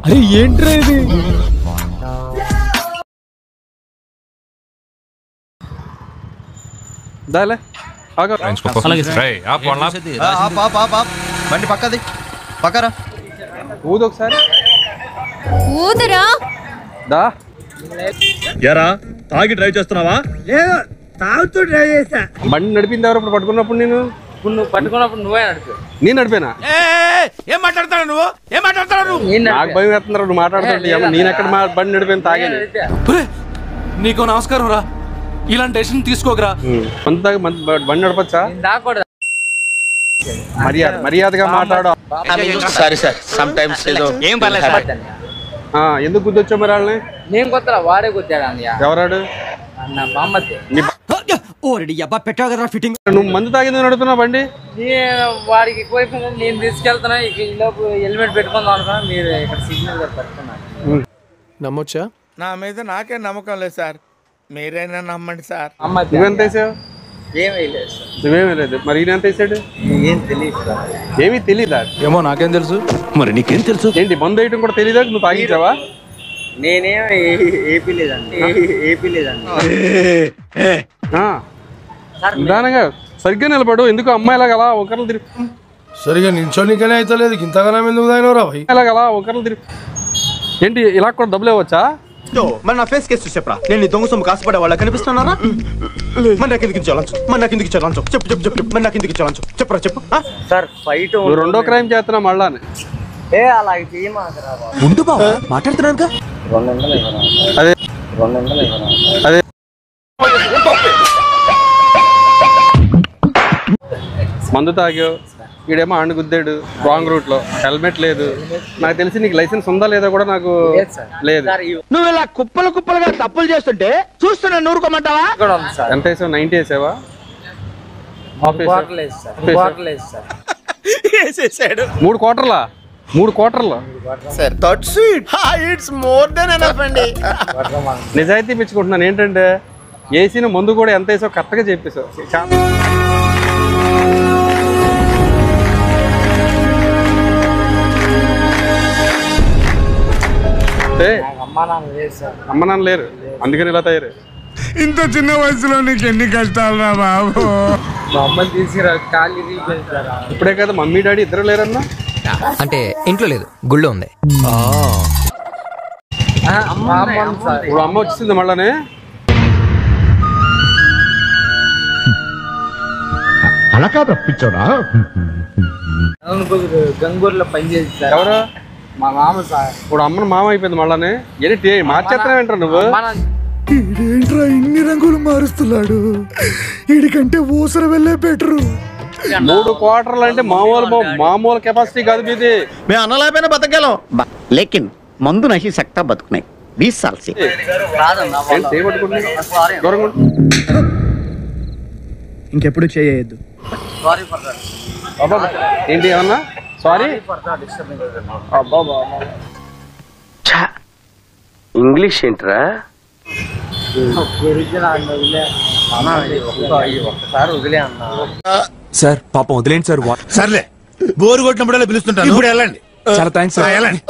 అరే ఏంట్రా ఇది? దాలే బండి పక్కది పక్కరా ఊదు ఒకసారి ఊదరా దా. ఎరా తాగి డ్రైవ్ చేస్తున్నావా? తాగుతూ డ్రైవ్ చేసా. బండి నడిపింది ఎవరు ఇప్పుడు పట్టుకున్నప్పుడు? నువ్వు పట్టుకున్నప్పుడు నువ్వే నడిపి. నేను నడిపానా? ఏం మాట్లాడతాడు నువ్వు? ఏం మాట్లాడతాడు? నాకు భయం వేస్తున్నారు నువ్వు మాట్లాడుతుంటే. నేను ఎక్కడ బండి నడిపాను తాగాను. నీకు నమస్కారం రా, ఇలాంటి డెసిషన్ తీసుకోకరా. కొంత బండి నడపచ్చా? మర్యాదగా మాట్లాడు. ఎందుకు గుద్దొచ్చావు మరి వాళ్ళని? నేను కొత్త వాడే గుద్దాడు అన్నయ్య. ఎవరాడు? అన్న బామ్మతి. నువ్వు మందు తాగింది నడుపుతున్నావు బండి? వాడికి ఎక్కువైపోయింది. నేను తీసుకెళ్తున్నా ఈలోపు హెల్మెట్ పెట్టుకుందాం అనుకున్నా. మీరు ఇక్కడ సిగ్నల్ పెట్టుకున్నాను. నమ్మొచ్చా? నా మీద నాకే నమ్మకం లేదు సార్, మీరైనా నమ్మండి సార్. నువ్వెంత వేసావు? ఏమీ లేదు సార్. నువ్వేమీ లేదు. మరి ఈయన ఎంత వేసాడు? ఏం తెలియదు సార్. ఏమీ తెలీదా? ఏమో నాకేం తెలుసు. మరి నీకేం తెలుసు? ఏంటి మందు వేయటం కూడా తెలీదా? నువ్వు తాగించావా? నేనేం ఏపీ లేదండి. నిదానంగా సరిగ్గా నిలబడు. ఎందుకు అమ్మాయిలాగా అలా ఒకరిని తిరిగి సరిగా నిల్చోనికనే అయితే లేదు. ఇంతగానం ఎందుకు తాగినవరా భయ్? ఇలాగ అలా ఒకరిని తిరిగి ఏంటి ఇలా కూడా డబ్బులు ఇవ్వచ్చా? మరి నా ఫేస్ కేసు చెప్పరా? నేను దొంగ సొమ్ము కాసుపడే వాళ్ళ కనిపిస్తున్నారా? మరి నాకు ఎందుకు చలాంచు? మరి నాకు ఎందుకు చలాంచు? చెప్పు చెప్పు చెప్పు. మరి నాకు ఎందుకు చలాంచు? చెప్పరా చెప్పు. సార్ ఫైట్ రెండో క్రైమ్ చేస్తున్నా మళ్ళా. అలా చేయమాకరా ముందు బావ మాట్లాడుతున్నాను. అదే అదే మందు తాగావు, ఈడేమో ఆండు గుద్దాడు రాంగ్ రూట్ లో, హెల్మెట్ లేదు. నాకు తెలిసి నీకు లైసెన్స్ ఉందా లేదా కూడా నాకు లేదు. నువ్వు ఇలా కుప్పలు కుప్పలుగా తప్పులు చేస్తుంటే చూస్తున్నా నూరుకోమంటావా? ఎంత వేసావు? 90 వేసావా? 3 క్వార్టర్లా? 3 క్వార్టర్లా? నిజాయితీ పిచ్చుకుంటున్నాను. ఏంటంటే వేసిన ముందు కూడా ఎంత వేసావు కరెక్ట్గా చెప్పేసావు. అమ్మ నాన్న లేరు, అందుకని ఇలా తయారు. ఇంత చిన్న వయసులో నీకు ఎన్ని కష్టాలు రా బాబు. మా అమ్మని తీసుకురా కాలి. ఇప్పుడే కదా మమ్మీ డాడీ ఇద్దరు లేరన్నా? అంటే ఇంట్లో లేదు, గుళ్ళో ఉంది. ఇప్పుడు అమ్మ వచ్చింది మళ్ళానే. అలా కాదు తప్పించాడా? గంగూరులో పనిచేస్తారు. ఎవరు? మా మామ సార్. ఇప్పుడు అమ్మను మామ అయిపోయింది మళ్ళానే. ఏంటి మార్చేస్తున్నావేంటారు నువ్వు? ఇదేంట్రా ఇన్ని రంగులు మారుస్తున్నాడు? వీడికంటే ఊసర వెళ్ళే బెటరు. 3 క్వార్టర్లు అంటే మామూలు కెపాసిటీ కాదు మీది. మేము అన్నలాపైనా బతకగలం, లేకిన్ మందు నహి సక్తా బతుకున్నాయి. 20 साल से ఇంకెప్పుడు చేయొద్దు. ఏంటి ఏమన్నా? సారీ. ఇంగ్లీష్ ఏంట్రా? ఒక్కసారి వదిలే అన్నా. సార్ పాపం వదిలేండి సార్. సర్లే, బోరు కొట్టినప్పుడల్లా పిలుస్తుంటాను. ఇప్పుడు వెళ్ళండి. చాలా థ్యాంక్స్ సార్. వెళ్ళండి.